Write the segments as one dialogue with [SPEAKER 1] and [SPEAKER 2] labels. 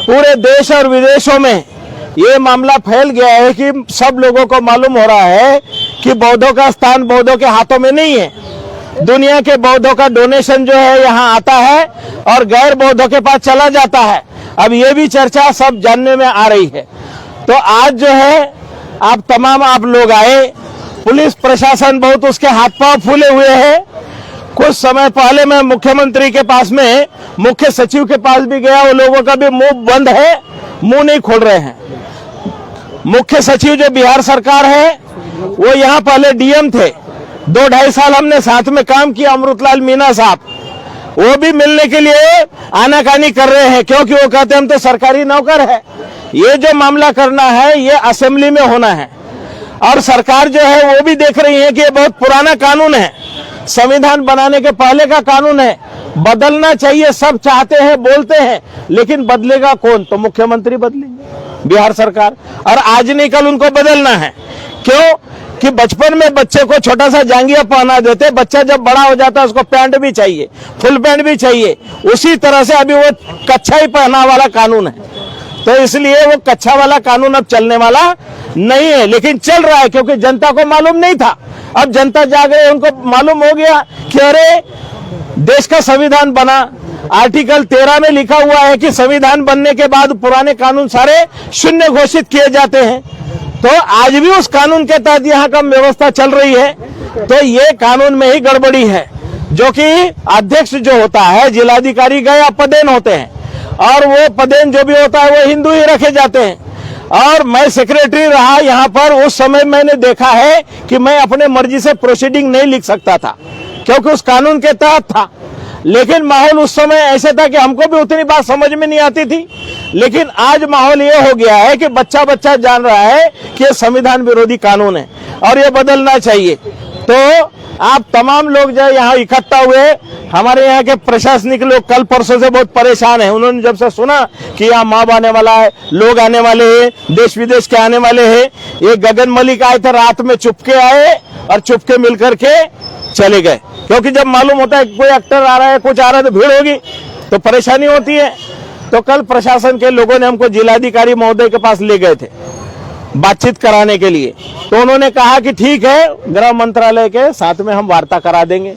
[SPEAKER 1] पूरे देश और विदेशों में ये मामला फैल गया है कि सब लोगों को मालूम हो रहा है कि बौद्धों का स्थान बौद्धों के हाथों में नहीं है। दुनिया के बौद्धों का डोनेशन जो है यहाँ आता है और गैर बौद्धों के पास चला जाता है। अब ये भी चर्चा सब जानने में आ रही है। तो आज जो है आप लोग आए, पुलिस प्रशासन बहुत उसके हाथ पांव फूले हुए हैं। कुछ समय पहले मैं मुख्यमंत्री के पास में मुख्य सचिव के पास भी गया, वो लोगों का भी मुंह बंद है, मुंह नहीं खोल रहे हैं। मुख्य सचिव जो बिहार सरकार है वो यहाँ पहले डीएम थे, 2-2.5 साल हमने साथ में काम किया। अमृतलाल मीना साहब वो भी मिलने के लिए आनाकानी कर रहे हैं, क्योंकि वो कहते हैं हम तो सरकारी नौकर है। ये जो मामला करना है ये असेंबली में होना है और सरकार जो है वो भी देख रही है कि ये बहुत पुराना कानून है, संविधान बनाने के पहले का कानून है, बदलना चाहिए। सब चाहते हैं, बोलते हैं, लेकिन बदलेगा कौन? तो मुख्यमंत्री बदलेंगे, बिहार सरकार। और आज नहीं कल उनको बदलना है। क्यों? कि बचपन में बच्चे को छोटा सा जांघिया पहना देते, बच्चा जब बड़ा हो जाता है उसको पैंट भी चाहिए, फुल पैंट भी चाहिए। उसी तरह से अभी वो कच्छा ही पहना वाला कानून है, तो इसलिए वो कच्छा वाला कानून अब चलने वाला नहीं है, लेकिन चल रहा है क्योंकि जनता को मालूम नहीं था। अब जनता जाग गई, उनको मालूम हो गया कि अरे देश का संविधान बना, आर्टिकल 13 में लिखा हुआ है कि संविधान बनने के बाद पुराने कानून सारे शून्य घोषित किए जाते हैं। तो आज भी उस कानून के तहत यहाँ का व्यवस्था चल रही है। तो ये कानून में ही गड़बड़ी है, जो कि अध्यक्ष जो होता है, जिलाधिकारी गया पदेन होते हैं और वो पदेन जो भी होता है वो हिंदू ही रखे जाते हैं। और मैं सेक्रेटरी रहा यहाँ पर, उस समय मैंने देखा है कि मैं अपने मर्जी से प्रोसीडिंग नहीं लिख सकता था क्योंकि उस कानून के तहत था। लेकिन माहौल उस समय ऐसे था कि हमको भी उतनी बात समझ में नहीं आती थी। लेकिन आज माहौल ये हो गया है कि बच्चा बच्चा जान रहा है कि ये संविधान विरोधी कानून है और ये बदलना चाहिए। तो आप तमाम लोग जो यहाँ इकट्ठा हुए, हमारे यहाँ के प्रशासनिक लोग कल परसों से बहुत परेशान हैं। उन्होंने जब से सुना कि यहाँ माब आने वाला है, लोग आने वाले हैं, देश विदेश के आने वाले हैं। ये गगन मलिक आए थे, रात में चुपके आए और चुपके मिल करके चले गए, क्योंकि जब मालूम होता है कोई एक्टर आ रहा है, कुछ आ रहा है तो भीड़ होगी तो परेशानी होती है। तो कल प्रशासन के लोगों ने हमको जिलाधिकारी महोदय के पास ले गए थे बातचीत कराने के लिए। तो उन्होंने कहा कि ठीक है, गृह मंत्रालय के साथ में हम वार्ता करा देंगे।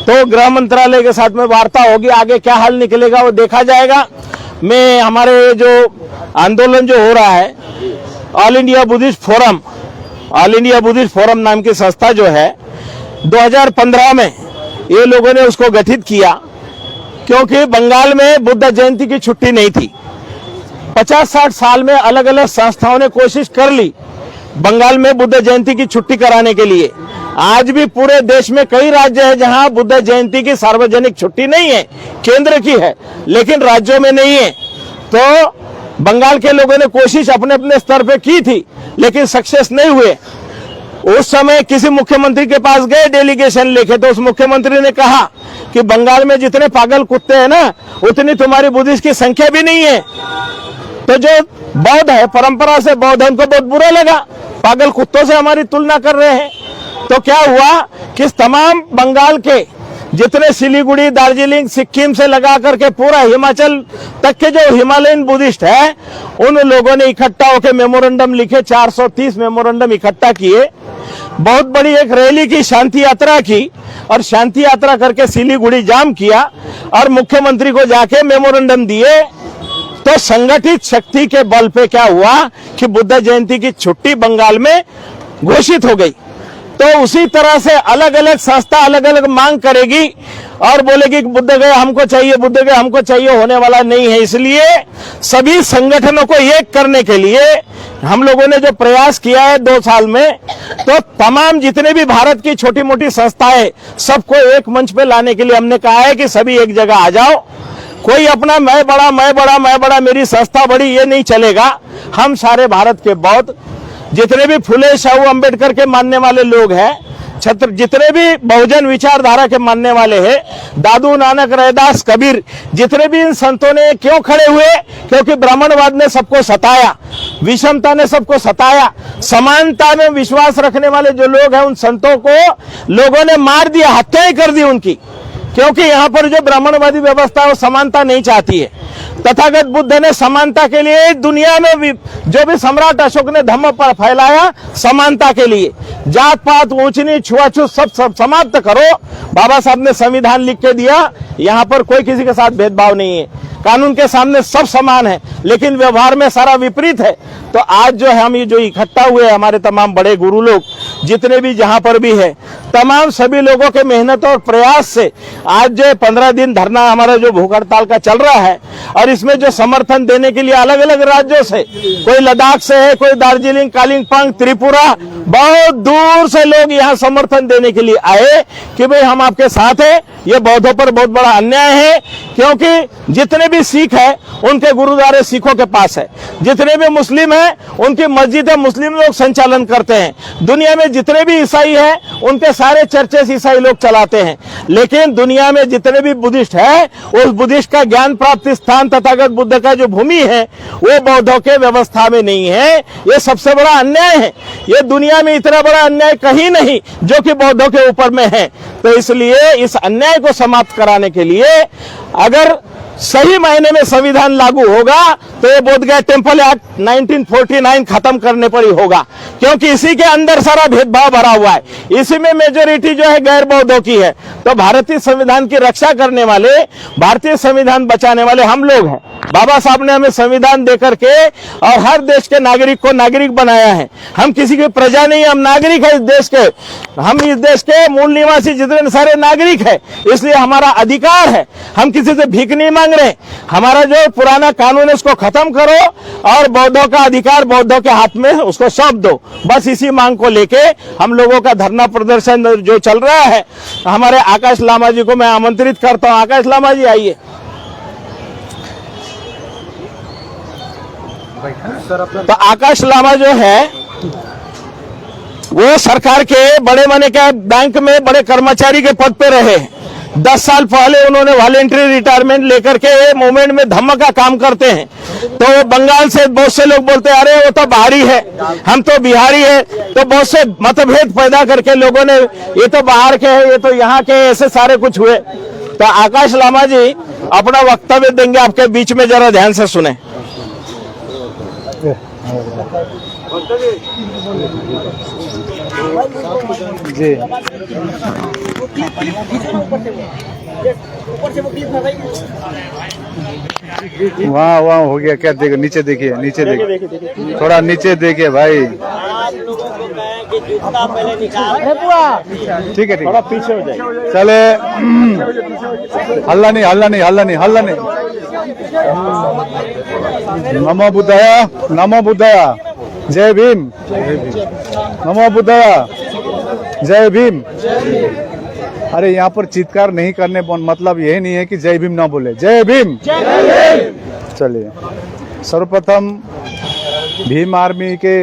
[SPEAKER 1] तो गृह मंत्रालय के साथ में वार्ता होगी, आगे क्या हल निकलेगा वो देखा जाएगा। मैं हमारे जो आंदोलन जो हो रहा है, ऑल इंडिया बुद्धिस्ट फोरम नाम की संस्था जो है, 2015 में ये लोगों ने उसको गठित किया क्योंकि बंगाल में बुद्ध जयंती की छुट्टी नहीं थी। 50-60 साल में अलग अलग संस्थाओं ने कोशिश कर ली बंगाल में बुद्ध जयंती की छुट्टी कराने के लिए। आज भी पूरे देश में कई राज्य है जहां बुद्ध जयंती की सार्वजनिक छुट्टी नहीं है, केंद्र की है, लेकिन राज्यों में नहीं है। तो बंगाल के लोगों ने कोशिश अपने अपने स्तर पे की थी, लेकिन सक्सेस नहीं हुए। उस समय किसी मुख्यमंत्री के पास गए डेलीगेशन लेके, तो उस मुख्यमंत्री ने कहा कि बंगाल में जितने पागल कुत्ते हैं ना, उतनी तुम्हारी बुद्धिस्ट की संख्या भी नहीं है। तो जो बौद्ध है, परंपरा से बौद्ध है, उनको बहुत बुरा लगा, पागल कुत्तों से हमारी तुलना कर रहे हैं। तो क्या हुआ कि तमाम बंगाल के जितने सिलीगुड़ी, दार्जिलिंग, सिक्किम से लगा करके पूरा हिमाचल तक के जो हिमालयन बुद्धिस्ट है, उन लोगों ने इकट्ठा होकर मेमोरेंडम लिखे, 430 मेमोरेंडम इकट्ठा किए। बहुत बड़ी एक रैली की, शांति यात्रा की, और शांति यात्रा करके सिलीगुड़ी जाम किया और मुख्यमंत्री को जाके मेमोरेंडम दिए। तो संगठित शक्ति के बल पे क्या हुआ कि बुद्ध जयंती की छुट्टी बंगाल में घोषित हो गई। तो उसी तरह से अलग अलग संस्था अलग अलग मांग करेगी और बोलेगी कि बुद्ध गया हमको चाहिए, बुद्ध गया हमको चाहिए, होने वाला नहीं है। इसलिए सभी संगठनों को एक करने के लिए हम लोगों ने जो प्रयास किया है 2 साल में, तो तमाम जितने भी भारत की छोटी मोटी संस्थाएं, सबको एक मंच पे लाने के लिए हमने कहा है कि सभी एक जगह आ जाओ। कोई अपना मैं बड़ा मेरी संस्था बड़ी, ये नहीं चलेगा। हम सारे भारत के बौद्ध, जितने भी फुले शाहू अंबेडकर के मानने वाले लोग हैं, जितने भी बहुजन विचारधारा के मानने वाले हैं, दादू नानक, रैदास, कबीर, जितने भी इन संतों ने क्यों खड़े हुए? क्योंकि ब्राह्मणवाद ने सबको सताया, विषमता ने सबको सताया। समानता में विश्वास रखने वाले जो लोग हैं, उन संतों को लोगों ने मार दिया, हत्याएं कर दी उनकी, क्योंकि यहाँ पर जो ब्राह्मणवादी व्यवस्था है वो समानता नहीं चाहती है। तथागत बुद्ध ने समानता के लिए दुनिया में भी जो भी सम्राट अशोक ने धम्म पर फैलाया समानता के लिए, जात पात ऊंच नीच छुआछूत सब समाप्त करो। बाबा साहब ने संविधान लिख के दिया, यहाँ पर कोई किसी के साथ भेदभाव नहीं है, कानून के सामने सब समान है, लेकिन व्यवहार में सारा विपरीत है। तो आज जो है हम ये जो इकट्ठा हुए हमारे तमाम बड़े गुरु लोग जितने भी जहां पर भी है, तमाम सभी लोगों के मेहनत और प्रयास से आज जो 15 दिन धरना हमारा जो भूख हड़ताल का चल रहा है, और इसमें जो समर्थन देने के लिए अलग अलग राज्यों से, कोई लद्दाख से है, कोई दार्जिलिंग, कालिम्पोंग, त्रिपुरा, बहुत दूर से लोग यहाँ समर्थन देने के लिए आए कि भाई हम आपके साथ हैं। ये बौद्धों पर बहुत बड़ा अन्याय है, क्योंकि जितने भी सिख है उनके गुरुद्वारे सिखों के पास है, जितने भी मुस्लिम है उनकी मस्जिद मुस्लिम लोग संचालन करते हैं, दुनिया में जितने भी ईसाई है उनके सारे चर्चेस ईसाई लोग चलाते हैं। लेकिन दुनिया में जितने भी बुद्धिस्ट है, उस बुद्धिस्ट का ज्ञान प्राप्ति स्थान तथागत बुद्ध का जो भूमि है वो बौद्धों के व्यवस्था में नहीं है। ये सबसे बड़ा अन्याय है। ये दुनिया में इतना बड़ा अन्याय कहीं नहीं जो कि बौद्धों के ऊपर में है। तो इसलिए इस अन्याय को समाप्त कराने के लिए अगर सही मायने में संविधान लागू होगा तो ये बोधगया टेम्पल एक्ट 1949 खत्म करने पर ही होगा, क्योंकि इसी के अंदर सारा भेदभाव भरा हुआ है, इसी में मेजोरिटी जो है गैर बौद्धों की है। तो भारतीय संविधान की रक्षा करने वाले, भारतीय संविधान बचाने वाले हम लोग हैं। बाबा साहब ने हमें संविधान देकर के और हर देश के नागरिक को नागरिक बनाया है। हम किसी की प्रजा नहीं, हम नागरिक है इस देश के, हम इस देश के मूल निवासी जितने सारे नागरिक है, इसलिए हमारा अधिकार है। हम किसी से भीख नहीं मांग रहे। हमारा जो पुराना कानून है उसको खत्म करो और बौद्धों का अधिकार बौद्धों के हाथ में उसको सौंप दो। बस इसी मांग को लेके हम लोगों का धरना प्रदर्शन जो चल रहा है। हमारे आकाश लामा जी को मैं आमंत्रित करता हूं। आकाश लामा जी आइए। तो आकाश लामा जो है वो सरकार के बड़े माने क्या बैंक में बड़े कर्मचारी के पद पे रहे। 10 साल पहले उन्होंने वॉलेंटरी रिटायरमेंट लेकर के मूवमेंट में धम्म का काम करते हैं। तो बंगाल से बहुत से लोग बोलते हैं अरे वो तो बाहरी है, हम तो बिहारी है। तो बहुत से मतभेद पैदा करके लोगों ने ये तो बाहर के है, ये तो यहाँ के, ऐसे सारे कुछ हुए। तो आकाश लामा जी अपना वक्तव्य देंगे आपके बीच में, जरा ध्यान से सुने।
[SPEAKER 2] जी वहाँ वहाँ हो गया क्या? देखो नीचे देखिए, नीचे देखिए, थोड़ा नीचे देखिए भाई। ठीक है,
[SPEAKER 1] थोड़ा पीछे हो जाए।
[SPEAKER 2] चले। हल्ला नहीं, हल्ला नहीं, हल्ला नहीं, हल्ला नहीं। नमो बुद्धाया, नमो बुद्धाया, जय भीम, नमो बुद्धाया, जय भीम। अरे यहाँ पर चित्कार नहीं करने मतलब यही नहीं है कि जय भीम ना बोले, जय भीम। चलिए, सर्वप्रथम भीम आर्मी के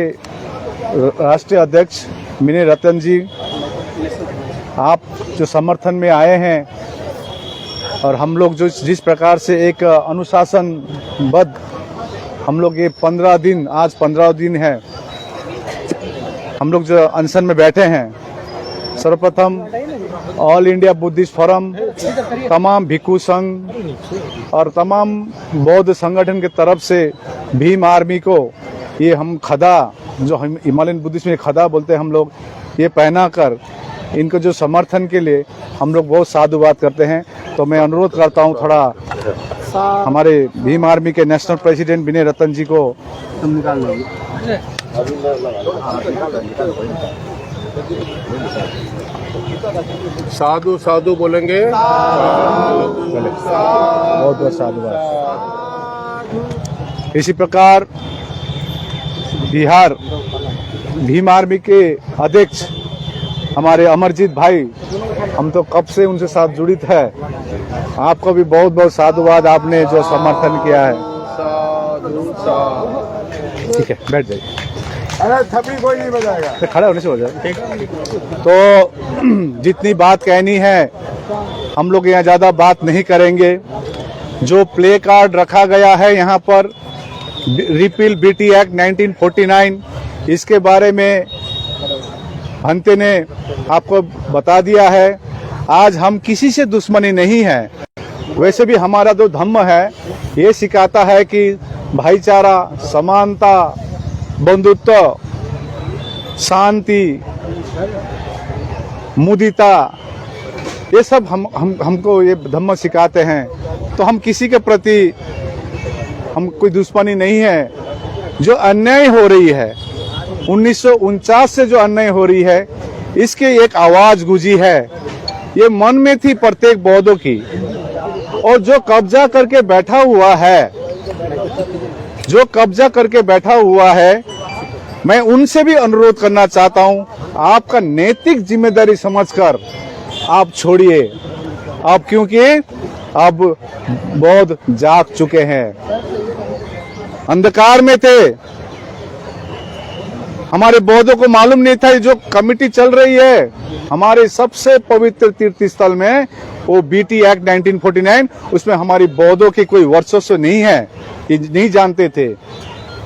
[SPEAKER 2] राष्ट्रीय अध्यक्ष मिनी रतन जी, आप जो समर्थन में आए हैं और हम लोग जो जिस प्रकार से एक अनुशासनबद्ध हम लोग ये 15 दिन, आज 15 दिन है हम लोग जो अनशन में बैठे हैं। सर्वप्रथम ऑल इंडिया बुद्धिस्ट फोरम, तमाम भिक्षु संघ और तमाम बौद्ध संगठन के तरफ से भीम आर्मी को ये हम खदा, जो हम हिमालयन बुद्धिस्ट में खदा बोलते हैं हम लोग, ये पहनाकर इनको जो समर्थन के लिए हम लोग बहुत साधुवाद करते हैं। तो मैं अनुरोध करता हूँ थोड़ा हमारे भीम आर्मी के नेशनल प्रेसिडेंट विनय रतन जी को निकाल लेंगे।
[SPEAKER 3] साधु साधु बोलेंगे।
[SPEAKER 2] बहुत बहुत साधुवाद। इसी प्रकार बिहार भीम आर्मी के अध्यक्ष हमारे अमरजीत भाई, हम तो कब से उनसे साथ जुड़ित है। आपको भी बहुत बहुत साधुवाद, आपने जो समर्थन किया है। ठीक है, बैठ जाइए।
[SPEAKER 3] अरे थपड़ी कोई नहीं बजाएगा,
[SPEAKER 2] तो खड़ा होने से हो जाए। तो जितनी बात कहनी है हम लोग यहाँ ज़्यादा बात नहीं करेंगे। जो प्ले कार्ड रखा गया है यहाँ पर रिपील बीटी एक्ट 1949, इसके बारे में भंते ने आपको बता दिया है। आज हम किसी से दुश्मनी नहीं है। वैसे भी हमारा जो धम्म है ये सिखाता है कि भाईचारा, समानता, बंधुत्व, शांति, मुदिता, ये सब हमको ये धम्म सिखाते हैं। तो हम किसी के प्रति हम कोई दुश्मनी नहीं है। जो अन्याय हो रही है 1949 से जो अन्याय हो रही है इसकी एक आवाज गूंजी है। ये मन में थी प्रत्येक बौद्धों की। और जो कब्जा करके बैठा हुआ है, जो कब्जा करके बैठा हुआ है, मैं उनसे भी अनुरोध करना चाहता हूं, आपका नैतिक जिम्मेदारी समझकर आप छोड़िए। अब क्योंकि अब बौद्ध जाग चुके हैं, अंधकार में थे। हमारे बौद्धों को मालूम नहीं था जो कमिटी चल रही है हमारे सबसे पवित्र तीर्थ स्थल में, वो बीटी एक्ट 1949, उसमें हमारी बौद्धों की कोई वर्चस्व नहीं है, ये नहीं जानते थे।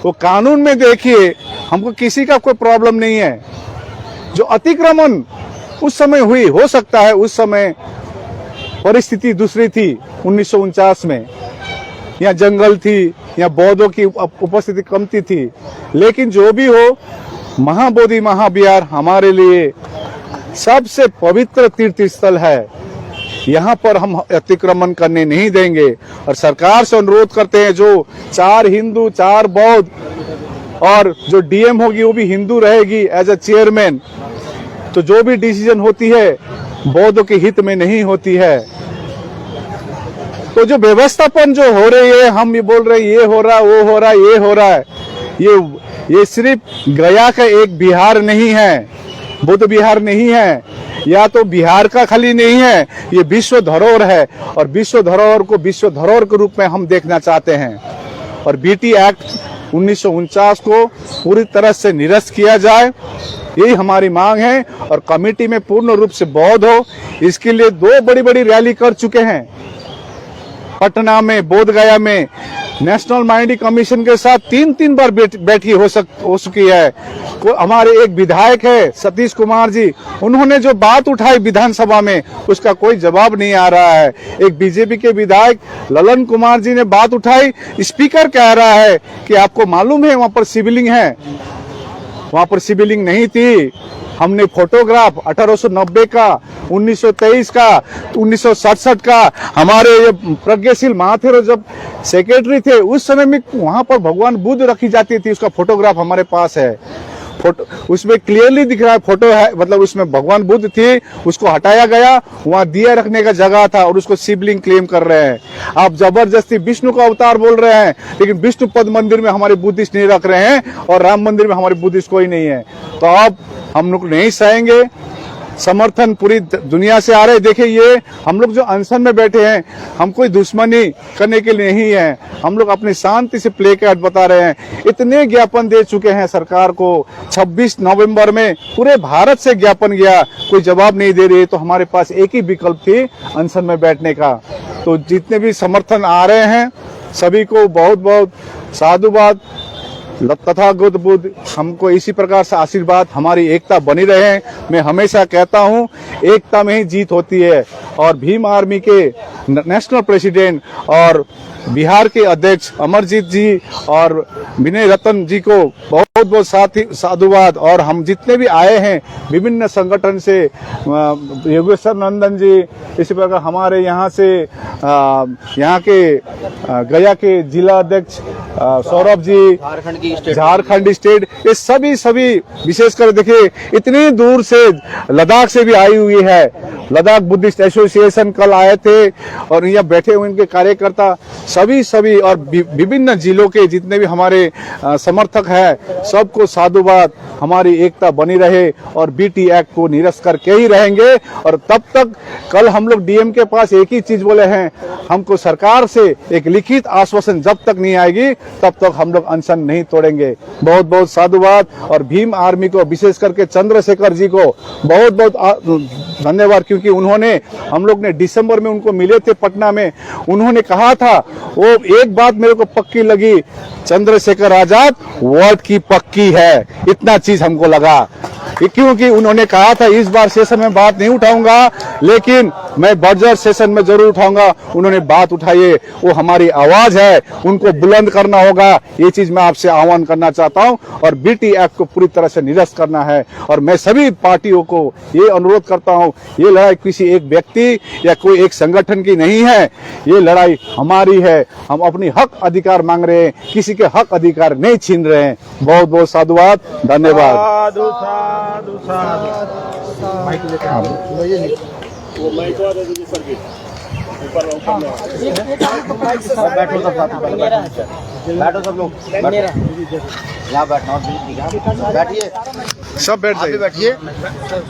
[SPEAKER 2] वो कानून में देखिए, हमको किसी का कोई प्रॉब्लम नहीं है। जो अतिक्रमण उस समय हुई, हो सकता है उस समय परिस्थिति दूसरी थी 1949 में, यहाँ जंगल थी, यहाँ बौद्धों की उपस्थिति कमती थी। लेकिन जो भी हो, महाबोधि महाविहार हमारे लिए सबसे पवित्र तीर्थ स्थल है। यहाँ पर हम अतिक्रमण करने नहीं देंगे। और सरकार से अनुरोध करते हैं, जो 4 हिंदू 4 बौद्ध, और जो डीएम होगी वो भी हिंदू रहेगी एज अ चेयरमैन, तो जो भी डिसीजन होती है बौद्धों के हित में नहीं होती है। तो जो व्यवस्थापन जो हो रही है, हम ये बोल रहे हैं ये हो रहा, वो हो रहा, ये हो रहा है, ये सिर्फ गया का एक बिहार नहीं है, बुद्ध बिहार नहीं है, या तो बिहार का खाली नहीं है, ये विश्व धरोहर है। और विश्व धरोहर को विश्व धरोहर के रूप में हम देखना चाहते हैं। और बीटी एक्ट 1949 को पूरी तरह से निरस्त किया जाए, यही हमारी मांग है। और कमेटी में पूर्ण रूप से बौद्ध हो, इसके लिए 2 बड़ी बड़ी रैली कर चुके हैं, पटना में, बोध गया में। नेशनल माइनॉरिटी कमीशन के साथ 3 बार बैठी हो चुकी है। हमारे एक विधायक है सतीश कुमार जी, उन्होंने जो बात उठाई विधानसभा में उसका कोई जवाब नहीं आ रहा है। एक बीजेपी के विधायक ललन कुमार जी ने बात उठाई, स्पीकर कह रहा है कि आपको मालूम है वहां पर सिविलिंग है, वहां पर सिविलिंग नहीं थी। हमने फोटोग्राफ 1890 का, 1923 का, 1967 का, हमारे ये प्रज्ञाशील महाथेरो जब सेक्रेटरी थे उस समय में वहां पर भगवान बुद्ध रखी जाती थी, उसका फोटोग्राफ हमारे पास है। फोटो उसमें क्लियरली दिख रहा है, फोटो है, मतलब उसमें भगवान बुद्ध थी, उसको हटाया गया, वहां दिया रखने का जगह था और उसको शिवलिंग क्लेम कर रहे हैं। आप जबरदस्ती विष्णु का अवतार बोल रहे हैं, लेकिन विष्णु पद मंदिर में हमारे बुद्धिस्ट नहीं रख रहे हैं और राम मंदिर में हमारे बुद्धिस्ट कोई नहीं है। तो अब हम लोग नहीं सहेंगे। समर्थन पूरी दुनिया से आ रहे। देखिए, ये हम लोग जो अनशन में बैठे हैं, हम कोई दुश्मनी करने के लिए नहीं है, हम लोग अपनी शांति से प्ले कार्ड बता रहे हैं। इतने ज्ञापन दे चुके हैं सरकार को, 26 नवंबर में पूरे भारत से ज्ञापन गया, कोई जवाब नहीं दे रही है। तो हमारे पास एक ही विकल्प थी, अनशन में बैठने का। तो जितने भी समर्थन आ रहे हैं सभी को बहुत बहुत साधुवाद। तथागत बुद्ध हमको इसी प्रकार से आशीर्वाद, हमारी एकता बनी रहे। मैं हमेशा कहता हूं, एकता में ही जीत होती है। और भीम आर्मी के नेशनल प्रेसिडेंट और बिहार के अध्यक्ष अमरजीत जी और विनय रतन जी को बहुत बहुत साधुवाद। और हम जितने भी आए हैं विभिन्न संगठन से, योगेश्वर नंदन जी, इसी प्रकार हमारे यहाँ से यहाँ के गया के जिला अध्यक्ष सौरभ जी, झारखंड स्टेट, ये सभी विशेषकर देखिए इतनी दूर से लद्दाख से भी आई हुई है। लद्दाख बुद्धिस्ट एसोसिएशन कल आए थे और यहाँ बैठे हुए इनके कार्यकर्ता सभी और विभिन्न जिलों के जितने भी हमारे समर्थक हैं सबको साधुवाद। हमारी एकता बनी रहे और बीटी एक्ट को निरस्त करके ही रहेंगे। और तब तक कल हम लोग डीएम के पास एक ही चीज बोले हैं, हमको सरकार से एक लिखित आश्वासन जब तक नहीं आएगी तब तक हम लोग अनशन नहीं तोड़ेंगे। बहुत बहुत साधुवाद। और भीम आर्मी को, विशेष करके चंद्रशेखर जी को बहुत बहुत धन्यवाद, क्योंकि उन्होंने, हम लोग ने दिसंबर में उनको मिले थे पटना में, उन्होंने कहा था, वो एक बात मेरे को पक्की लगी, चंद्रशेखर आजाद वर्ड की पक्की है, इतना चीज हमको लगा। क्योंकि उन्होंने कहा था इस बार सेशन में बात नहीं उठाऊंगा, लेकिन मैं बजट सेशन में जरूर उठाऊंगा। उन्होंने बात उठाई है, वो हमारी आवाज है, उनको बुलंद करना होगा। ये चीज मैं आपसे आह्वान करना चाहता हूं और बीटी एक्ट को पूरी तरह से निरस्त करना है। और मैं सभी पार्टियों को ये अनुरोध करता हूं, ये लड़ाई किसी एक व्यक्ति या कोई एक संगठन की नहीं है, ये लड़ाई हमारी है। हम अपनी हक अधिकार मांग रहे हैं, किसी के हक अधिकार नहीं छीन रहे हैं। बहुत बहुत साधुवाद, धन्यवाद।
[SPEAKER 4] बैठो सब लोग, यहाँ बैठना, बैठिए,
[SPEAKER 2] सब बैठ
[SPEAKER 4] आप भी
[SPEAKER 2] जाइए।
[SPEAKER 4] बैठिए,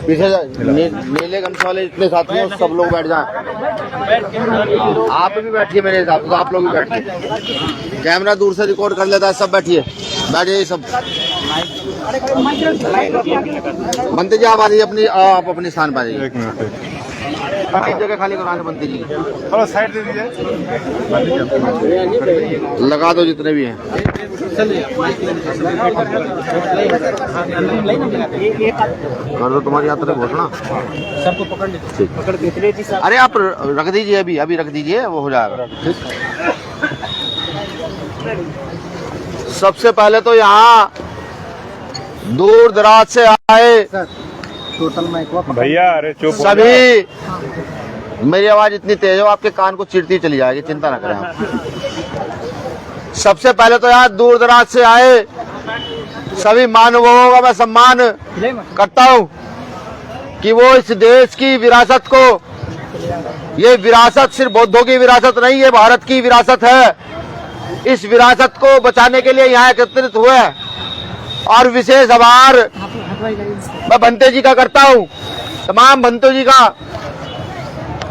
[SPEAKER 4] पीछे नीले गमछे वाले जितने साथी हैं सब लोग बैठ जाएं। आप भी बैठिए मेरे हिसाब से, तो आप लोग भी बैठिए। कैमरा दूर से रिकॉर्ड कर लेता है, सब बैठिए, बैठिए सब। बनते जी आप आ जाइए, आप अपनी स्थान पर आ जाइए।
[SPEAKER 2] एक मिनट,
[SPEAKER 4] एक जगह खाली कराने बनती जी,
[SPEAKER 2] थोड़ा साइड दे दीजिए।
[SPEAKER 4] लगा दो जितने भी हैं। कर दो तुम्हारी यात्रा घोषणा। अरे आप रख दीजिए, अभी रख दीजिए, वो हो जाएगा। सबसे पहले तो यहाँ दूर दराज से आए
[SPEAKER 2] भैया, अरे चुप हो जाओ।
[SPEAKER 4] सभी, मेरी आवाज इतनी तेज हो आपके कान को चिरती चली जाएगी, चिंता ना करें आप। सबसे पहले तो यहाँ दूर दराज से आए सभी मानवों का मैं सम्मान करता हूँ कि वो इस देश की विरासत को, ये विरासत सिर्फ बौद्धों की विरासत नहीं, ये भारत की विरासत है। इस विरासत को बचाने के लिए यहाँ एकत्रित हुए और विशेष आभार मैं भंते जी का करता हूँ, तमाम भंतों जी का,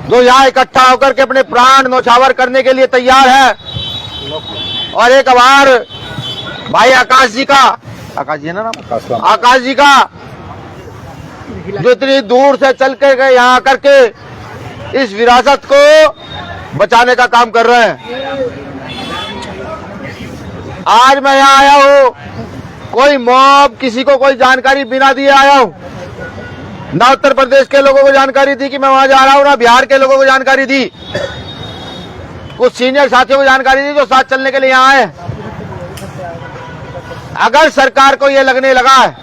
[SPEAKER 4] जो यहाँ इकट्ठा होकर के अपने प्राण न्यौछावर करने के लिए तैयार है। और एक आभार भाई आकाश जी का, आकाश जी है ना नाम, आकाश जी का, जो इतनी दूर से चल के गए यहाँ आकर के इस विरासत को बचाने का काम कर रहे हैं। आज मैं यहाँ आया हूँ, कोई मॉब, किसी को कोई जानकारी बिना दिए आया हूँ। ना उत्तर प्रदेश के लोगों को जानकारी दी कि मैं वहां जा रहा हूँ, ना बिहार के लोगों को जानकारी दी। कुछ सीनियर साथियों को जानकारी दी जो साथ चलने के लिए यहाँ आए। अगर सरकार को यह लगने लगा है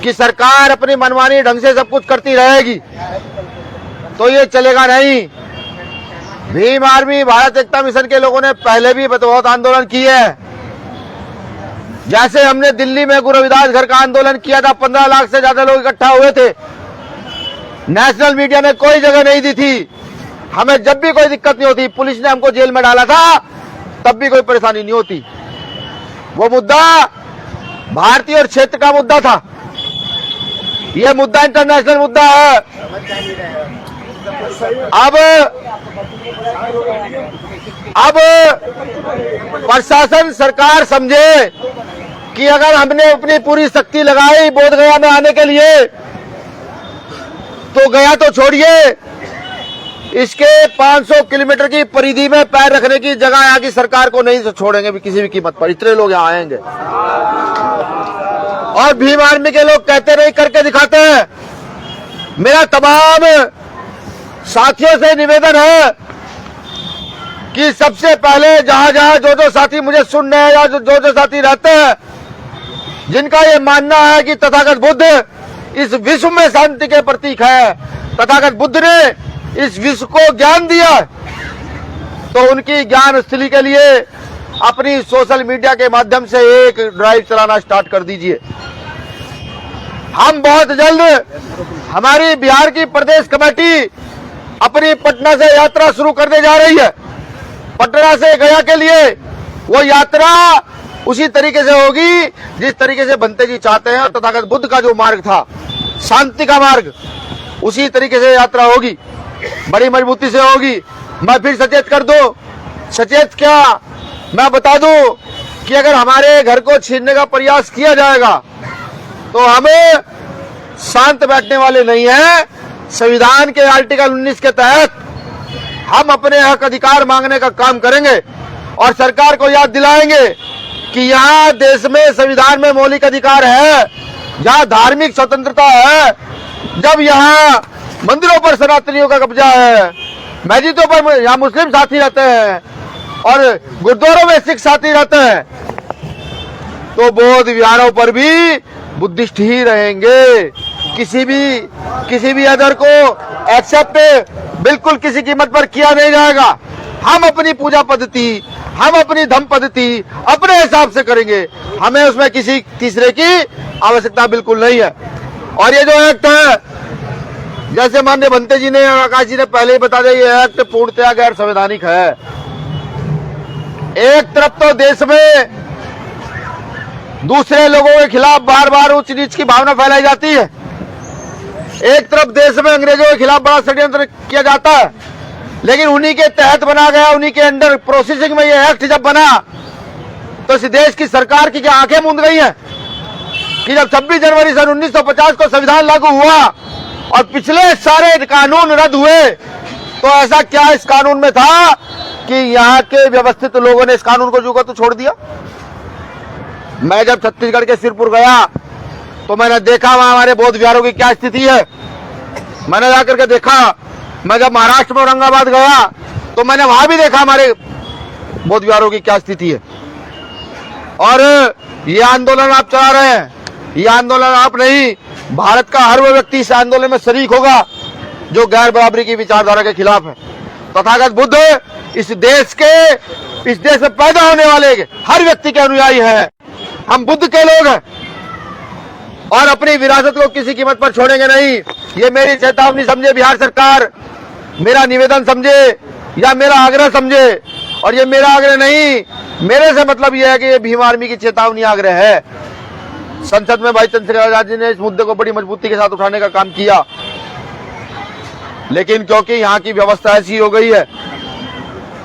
[SPEAKER 4] कि सरकार अपनी मनमानी ढंग से सब कुछ करती रहेगी तो ये चलेगा नहीं। भीम आर्मी, भारत एकता मिशन के लोगों ने पहले भी बहुत आंदोलन किए हैं। जैसे हमने दिल्ली में गुरु रविदास घर का आंदोलन किया था, 15 लाख से ज्यादा लोग इकट्ठा हुए थे। नेशनल मीडिया ने कोई जगह नहीं दी थी, हमें जब भी कोई दिक्कत नहीं होती, पुलिस ने हमको जेल में डाला था तब भी कोई परेशानी नहीं होती। वो मुद्दा भारतीय और क्षेत्र का मुद्दा था, यह मुद्दा इंटरनेशनल मुद्दा है। अब प्रशासन, सरकार समझे कि अगर हमने अपनी पूरी शक्ति लगाई बोधगया में आने के लिए तो गया तो छोड़िए, इसके 500 किलोमीटर की परिधि में पैर रखने की जगह यहाँ की सरकार को नहीं छोड़ेंगे भी किसी भी कीमत पर। इतने लोग यहाँ आएंगे और भीम आर्मी के लोग कहते नहीं, करके दिखाते हैं। मेरा तमाम साथियों से निवेदन है कि सबसे पहले जहां जहां जो साथी मुझे सुन रहे हैं या जो साथी रहते हैं जिनका ये मानना है कि तथागत बुद्ध इस विश्व में शांति के प्रतीक है, तथागत बुद्ध ने इस विश्व को ज्ञान दिया, तो उनकी ज्ञान स्थली के लिए अपनी सोशल मीडिया के माध्यम से एक ड्राइव चलाना स्टार्ट कर दीजिए। हम बहुत जल्द, हमारी बिहार की प्रदेश कमेटी अपनी पटना से यात्रा शुरू करने जा रही है। पटना से गया के लिए वो यात्रा उसी तरीके से होगी जिस तरीके से भंते जी चाहते हैं। तथागत बुद्ध का जो मार्ग था, शांति का मार्ग, उसी तरीके से यात्रा होगी, बड़ी मजबूती से होगी। मैं फिर सचेत कर दूं, सचेत क्या, मैं बता दूं कि अगर हमारे घर को छीनने का प्रयास किया जाएगा तो हमें शांत बैठने वाले नहीं हैं। संविधान के आर्टिकल 19 के तहत हम अपने हक अधिकार मांगने का काम करेंगे और सरकार को याद दिलाएंगे कि यहाँ देश में संविधान में मौलिक अधिकार है। जहां धार्मिक स्वतंत्रता है, जब यहाँ मंदिरों पर सनातनियों का कब्जा है, मस्जिदों पर यहाँ मुस्लिम साथी रहते हैं और गुरुद्वारों में सिख साथी रहते हैं, तो बौद्ध विहारों पर भी बुद्धिस्ट ही रहेंगे। किसी भी अदर को एक्सेप्ट बिल्कुल किसी कीमत पर किया नहीं जाएगा। हम अपनी पूजा पद्धति, हम अपनी धर्म पद्धति अपने हिसाब से करेंगे, हमें उसमें किसी तीसरे की आवश्यकता बिल्कुल नहीं है। और ये जो एक्ट है, जैसे माननीय भंते जी ने, आकाश जी ने पहले ही बता दिया, ये एक्ट पूर्णतया गैर संवैधानिक है। एक तरफ तो देश में दूसरे लोगों के खिलाफ बार बार उच्च नीच की भावना फैलाई जाती है, एक तरफ देश में अंग्रेजों के खिलाफ बड़ा षड्यंत्र किया जाता है, लेकिन उन्हीं के तहत बना गया, उन्हीं के अंडर प्रोसेसिंग में ये एक्ट जब बना तो इस देश की सरकार की क्या आंखें मूंद गई हैं कि जब 26 जनवरी सन 1950 को संविधान लागू हुआ और पिछले सारे कानून रद्द हुए, तो ऐसा क्या इस कानून में था कि यहाँ के व्यवस्थित लोगों ने इस कानून को जू तो छोड़ दिया। मैं जब छत्तीसगढ़ के सिरपुर गया तो मैंने देखा वहां हमारे बौद्ध विहारों की क्या स्थिति है, मैंने जाकर के देखा। मैं जब महाराष्ट्र में औरंगाबाद गया तो मैंने वहां भी देखा हमारे बौद्ध विहारों की क्या स्थिति है। और ये आंदोलन आप चला रहे हैं, ये आंदोलन आप नहीं, भारत का हर वो व्यक्ति इस आंदोलन में शरीक होगा जो गैर बराबरी की विचारधारा के खिलाफ है। तथागत बुद्ध इस देश में पैदा होने वाले हर व्यक्ति के अनुयायी हैं। हम बुद्ध के लोग हैं और अपनी विरासत को किसी कीमत पर छोड़ेंगे नहीं। ये मेरी चेतावनी समझे बिहार सरकार, मेरा निवेदन समझे या मेरा आग्रह समझे। और ये मेरा आग्रह नहीं, मेरे से मतलब ये है कि ये भीम आर्मी की चेतावनी आग्रह है। संसद में भाई चंद्रशेखर आजाद जी ने इस मुद्दे को बड़ी मजबूती के साथ उठाने का काम किया, लेकिन क्योंकि यहाँ की व्यवस्था ऐसी हो गई है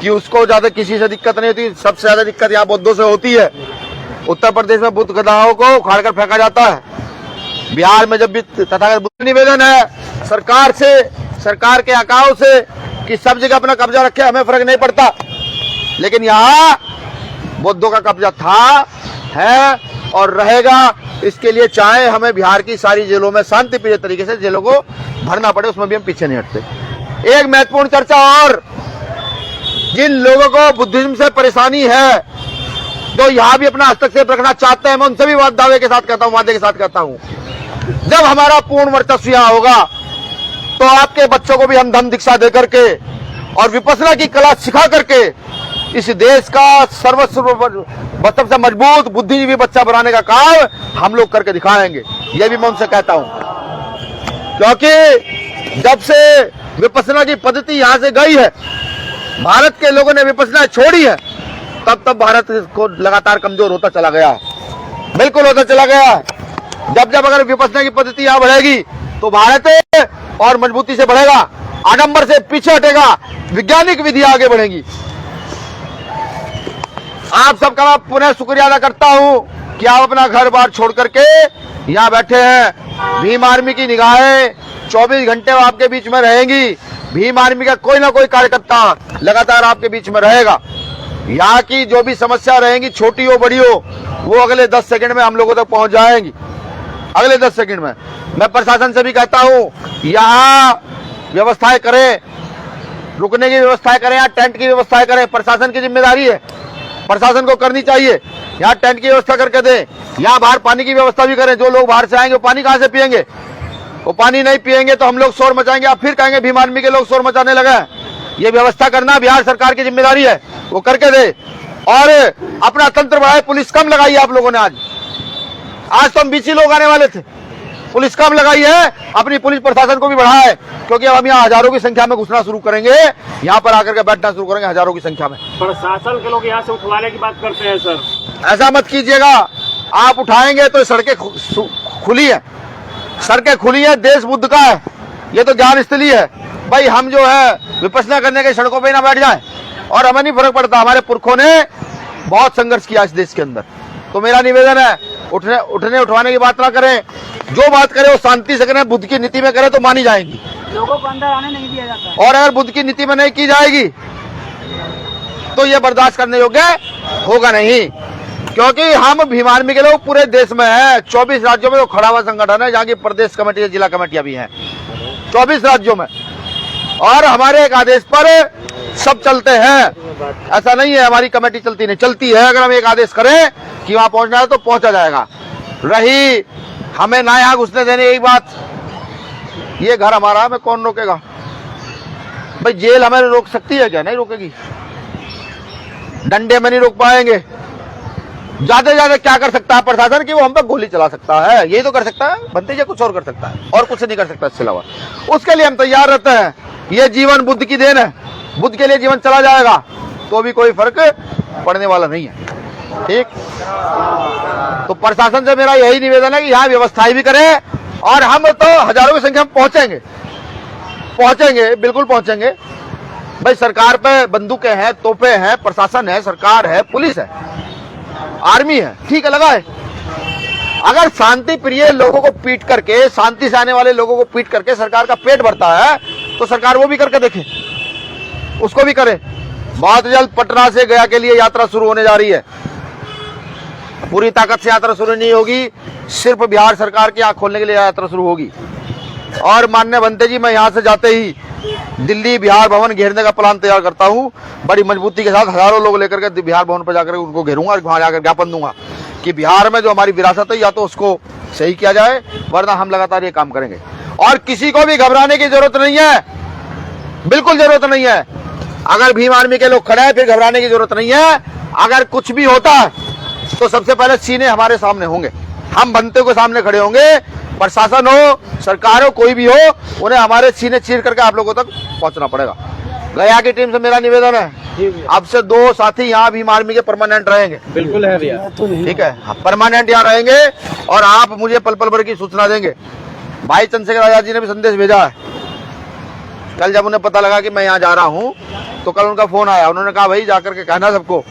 [SPEAKER 4] कि उसको ज्यादा किसी से दिक्कत नहीं होती। सबसे ज्यादा दिक्कत यहाँ बौद्धों से होती है। उत्तर प्रदेश में बुद्ध गधाओं को उखाड़कर फेंका जाता है, बिहार में जब भी तथागत बुद्ध। निवेदन है सरकार से, सरकार के आकाओं से कि सब जगह अपना कब्जा रखे, हमें फर्क नहीं पड़ता, लेकिन यहाँ बौद्धों का कब्जा था, है और रहेगा। इसके लिए चाहे हमें बिहार की सारी जेलों में शांतिप्रिय तरीके से जेलों को भरना पड़े, उसमें भी हम पीछे नहीं हटते। एक महत्वपूर्ण चर्चा और, जिन लोगों को बुद्धिज्म से परेशानी है, जो यहाँ भी अपना हस्तक्षेप रखना चाहते हैं, मैं उनसे भी दावे के साथ कहता हूँ, वादे के साथ कहता हूँ, जब हमारा पूर्ण वर्चस्व यहाँ होगा तो आपके बच्चों को भी हम धम्म दीक्षा दे करके और विपश्यना की कला सिखा करके इस देश का सबसे मजबूत बुद्धिजीवी बच्चा बनाने का काम हम लोग करके दिखाएंगे। ये भी मैं उनसे कहता हूँ, क्योंकि जब से विपश्यना की पद्धति यहाँ से गई है, भारत के लोगों ने विपश्यना छोड़ी है, तब भारत को लगातार कमजोर होता चला गया है, बिल्कुल होता चला गया है। जब अगर विपश्यना की पद्धति यहाँ बढ़ेगी तो भारत और मजबूती से बढ़ेगा, आडंबर से पीछे हटेगा, वैज्ञानिक विधि आगे बढ़ेगी। आप सबका मैं पुनः शुक्रिया अदा करता हूँ कि आप अपना घर बार छोड़ करके यहाँ बैठे हैं। भीम आर्मी की निगाहें 24 घंटे आपके बीच में रहेंगी। भीम आर्मी का कोई ना कोई कार्यकर्ता लगातार आपके बीच में रहेगा। यहाँ की जो भी समस्या रहेंगी, छोटी हो बड़ी हो, वो अगले 10 सेकंड में हम लोगों तक पहुंच जाएंगी। अगले 10 सेकंड में मैं प्रशासन से भी कहता हूँ, यहाँ व्यवस्थाएं करें, रुकने की व्यवस्थाएं करें, यहाँ टेंट की व्यवस्थाएं करें। प्रशासन की जिम्मेदारी है, प्रशासन को करनी चाहिए। यहाँ टेंट की व्यवस्था करके दें, यहाँ बाहर पानी की व्यवस्था भी करें। जो लोग बाहर से आएंगे वो पानी कहाँ से पियेंगे? वो पानी नहीं पियेंगे तो हम लोग शोर मचाएंगे, आप फिर कहेंगे भीम आर्मी के लोग शोर मचाने लगे। ये व्यवस्था करना बिहार सरकार की जिम्मेदारी है, वो करके दे। और अपना तंत्र बढ़ाए, पुलिस कम लगाई है आप लोगों ने। आज तो हम 20 लोग आने वाले थे, पुलिस कम लगाई है, अपनी पुलिस प्रशासन को भी बढ़ाए, क्योंकि अब हम यहाँ हजारों की संख्या में घुसना शुरू करेंगे, यहाँ पर आकर के बैठना शुरू करेंगे हजारों की संख्या में।
[SPEAKER 5] प्रशासन के लोग यहाँ से उठवाने की बात करते हैं सर,
[SPEAKER 4] ऐसा मत कीजिएगा। आप उठाएंगे तो सड़कें खुली है, सड़कें खुली है, देश बुद्ध का है, ये तो ज्ञान स्थली है। भाई हम जो है विपश्यना करने के सड़कों पे ना बैठ जाए, और हमें नहीं फर्क पड़ता, हमारे पुरखों ने बहुत संघर्ष किया इस देश के अंदर। तो मेरा निवेदन है, उठवाने की बात ना करें, जो बात करें वो शांति से करें, बुद्ध की नीति में करें तो मानी जाएंगी।
[SPEAKER 5] लोगों को अंदर आने नहीं दिया जाता,
[SPEAKER 4] और अगर बुद्ध की नीति में नहीं की जाएगी तो ये बर्दाश्त करने योग्य होगा नहीं। क्योंकि हम भीम आर्मी के लोग पूरे देश में हैं। 24 राज्यों में तो खड़ा हुआ संगठन है, जहाँ की प्रदेश कमेटी, जिला कमेटियां भी हैं 24 राज्यों में, और हमारे एक आदेश पर सब चलते हैं। ऐसा नहीं है हमारी कमेटी चलती नहीं, चलती है। अगर हम एक आदेश करें कि वहां पहुंचना है तो पहुंचा जाएगा। रही हमें ना यहाँ घुसने देने एक बात, ये घर हमारा, हमें कौन रोकेगा भाई? जेल हमें रोक सकती है क्या? नहीं रोकेगी। डंडे में नहीं रोक पाएंगे। ज्यादा से ज्यादा क्या कर सकता है प्रशासन की? वो हम पे गोली चला सकता है, यही तो कर सकता है। बनते जी कुछ और कर सकता है, और कुछ नहीं कर सकता इसके अलावा। उसके लिए हम तैयार रहते हैं। ये जीवन बुद्ध की देन है, बुद्ध के लिए जीवन चला जाएगा तो भी कोई फर्क पड़ने वाला नहीं है। ठीक, तो प्रशासन से मेरा यही निवेदन है कि यहाँ व्यवस्थाएं भी करें, और हम तो हजारों की संख्या में पहुंचेंगे, बिल्कुल पहुंचेंगे भाई। सरकार पे बंदूकें हैं, तोपें हैं, प्रशासन है, सरकार है, पुलिस है, आर्मी है, ठीक है, लगा है। अगर शांति प्रिय लोगों को पीट करके, शांति से आने वाले लोगों को पीट करके सरकार का पेट भरता है, तो सरकार वो भी करके देखे, उसको भी करे। बहुत जल्द पटना से गया के लिए यात्रा शुरू होने जा रही है। पूरी ताकत से यात्रा शुरू नहीं होगी, सिर्फ बिहार सरकार की आंख खोलने के लिए यात्रा शुरू होगी। और माननीय बनते जी, मैं यहाँ से जाते ही दिल्ली बिहार भवन घेरने का प्लान तैयार करता हूँ। बड़ी मजबूती के साथ हजारों लोग लेकर के बिहार भवन पर जाकर उनको घेरूंगा, और वहां जाकर ज्ञापन दूंगा कि बिहार में जो हमारी विरासत है, या तो उसको सही किया जाए, वरना हम लगातार ये काम करेंगे। और किसी को भी घबराने की जरूरत नहीं है, बिल्कुल जरूरत नहीं है। अगर भीम आर्मी के लोग खड़े हैं, फिर घबराने की जरूरत नहीं है। अगर कुछ भी होता है तो सबसे पहले सीने हमारे सामने होंगे, हम बनते के सामने खड़े होंगे। प्रशासन हो, सरकार हो, कोई भी हो, उन्हें हमारे सीने चीर करके आप लोगों तक पहुंचना पड़ेगा। गया की टीम से मेरा निवेदन है, अब से 2 साथी यहाँ भीम आर्मी के परमानेंट रहेंगे।
[SPEAKER 3] बिल्कुल है भैया,
[SPEAKER 4] ठीक है, परमानेंट यहाँ रहेंगे, और आप मुझे पल पल भर की सूचना देंगे। भाई चंद्रशेखर आजाद जी ने भी संदेश भेजा है। कल जब उन्हें पता लगा कि मैं यहाँ जा रहा हूँ, तो कल उनका फोन आया। उन्होंने कहा भाई जाकर के कहना सबको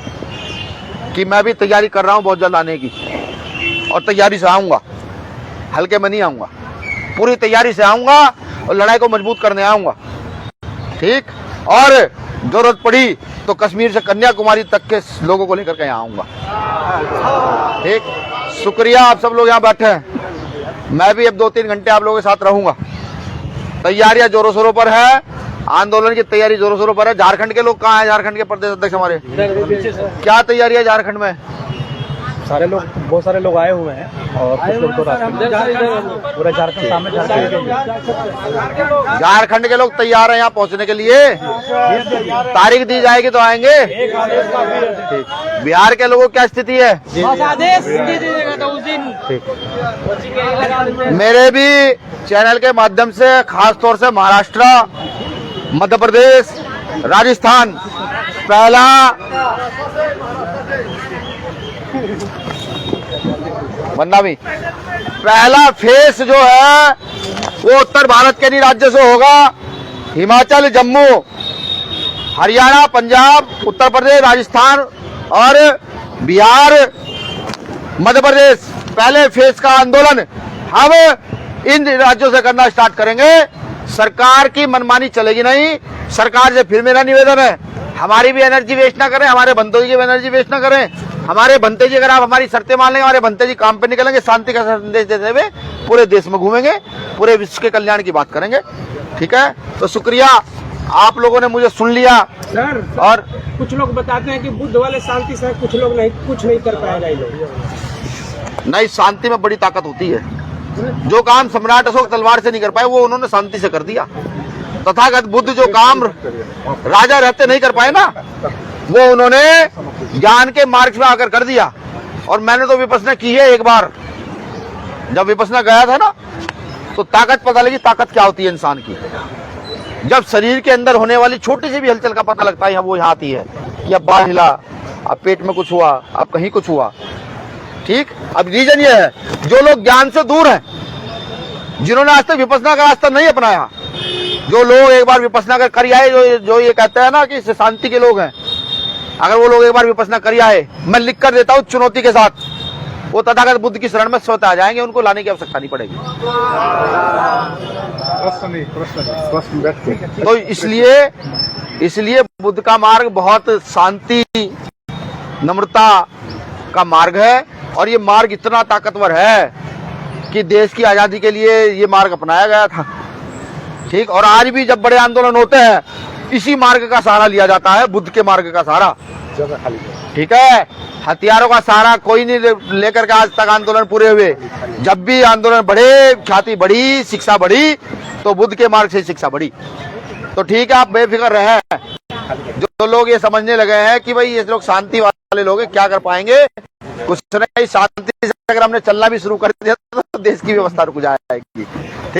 [SPEAKER 4] कि मैं भी तैयारी कर रहा हूँ बहुत जल्द आने की, और तैयारी से आऊंगा, हल्के में नहीं आऊंगा, पूरी तैयारी से आऊंगा और लड़ाई को मजबूत करने आऊंगा। ठीक, और जरूरत पड़ी तो कश्मीर से कन्याकुमारी तक के लोगों को लेकर के यहाँ आऊंगा। ठीक, शुक्रिया आप सब लोग यहाँ बैठे हैं। मैं भी अब 2-3 घंटे आप लोगों के साथ रहूंगा। तैयारियां जोरों शोरों पर है, आंदोलन की तैयारी जोरों शोरों पर है। झारखंड के लोग कहाँ हैं? झारखंड के प्रदेश अध्यक्ष हमारे, क्या तैयारी है झारखंड में?
[SPEAKER 2] सारे लोग, बहुत सारे लोग आए हुए हैं, और कुछ लोग तो पूरा झारखंड सामने,
[SPEAKER 4] झारखंड के लोग तैयार हैं यहाँ पहुंचने के लिए। तारीख दी जाएगी तो आएंगे। ठीक, बिहार के लोगों की क्या स्थिति है? मेरे भी चैनल के माध्यम से खास तौर से महाराष्ट्र, मध्य प्रदेश, राजस्थान, पहला फेस जो है वो उत्तर भारत के नहीं राज्य से होगा। हिमाचल, जम्मू, हरियाणा, पंजाब, उत्तर प्रदेश, राजस्थान और बिहार, मध्य प्रदेश, पहले फेस का आंदोलन हम इन राज्यों से करना स्टार्ट करेंगे। सरकार की मनमानी चलेगी नहीं। सरकार से फिर मेरा निवेदन है, हमारी भी एनर्जी वेस्ट ना करें, हमारे बंतों की भी एनर्जी वेस्ट ना करें। हमारे बनते जी, अगर आप हमारी शर्तें मान लेंगे, हमारे बनते जी काम पे निकलेंगे, शांति का संदेश देते हुए पूरे देश में घूमेंगे, पूरे विश्व के कल्याण की बात करेंगे। ठीक है, तो शुक्रिया, आप लोगों ने मुझे सुन लिया।
[SPEAKER 6] सर,
[SPEAKER 4] और
[SPEAKER 6] कुछ लोग बताते हैं कि बुद्ध वाले शांति से, कुछ लोग नहीं, कुछ नहीं कर पाएगा ये लोग।
[SPEAKER 4] नहीं, शांति में बड़ी ताकत होती है। जो काम सम्राट अशोक तलवार से नहीं कर पाए, वो उन्होंने शांति से कर दिया। तथागत बुद्ध जो काम राजा रहते नहीं कर पाए ना, वो उन्होंने ज्ञान के मार्ग में आकर कर दिया। और मैंने तो विपश्यना की है एक बार, जब विपश्यना गया था ना, तो ताकत पता लगी, ताकत क्या होती है इंसान की। जब शरीर के अंदर होने वाली छोटी सी भी हलचल का पता लगता है, वो यहाँ आती है कि अब बाल हिला, अब पेट में कुछ हुआ, अब कहीं कुछ हुआ। ठीक, अब रीजन ये है, जो लोग ज्ञान से दूर हैं, जिन्होंने आज तक विपश्यना का रास्ता नहीं अपनाया, जो लोग एक बार विपश्यना कर आए, जो ये कहते हैं ना कि शांति के लोग हैं, अगर वो लोग एक बार विपश्यना कर आए, मैं लिख कर देता हूँ चुनौती के साथ, वो तथागत बुद्ध की शरण में स्वतः आ जाएंगे, उनको लाने की आवश्यकता नहीं पड़ेगी। तो इसलिए बुद्ध का मार्ग बहुत शांति, नम्रता का मार्ग है और ये मार्ग इतना ताकतवर है कि देश की आजादी के लिए ये मार्ग अपनाया गया था। ठीक, और आज भी जब बड़े आंदोलन होते हैं इसी मार्ग का सहारा लिया जाता है, बुद्ध के मार्ग का सहारा। ठीक है, हथियारों का सहारा कोई नहीं लेकर के आज तक आंदोलन पूरे हुए। जब भी आंदोलन बढ़े, ख्याति बढ़ी, शिक्षा बढ़ी, तो बुद्ध के मार्ग से शिक्षा बढ़ी। तो ठीक है, आप बेफिक्र रहे। जो लोग ये समझने लगे हैं कि भाई ये लोग शांति वाले लोग हैं, क्या कर पाएंगे, कुछ नहीं, शांति से अगर हमने चलना भी शुरू कर दिया तो देश की व्यवस्था रुक जाएगी।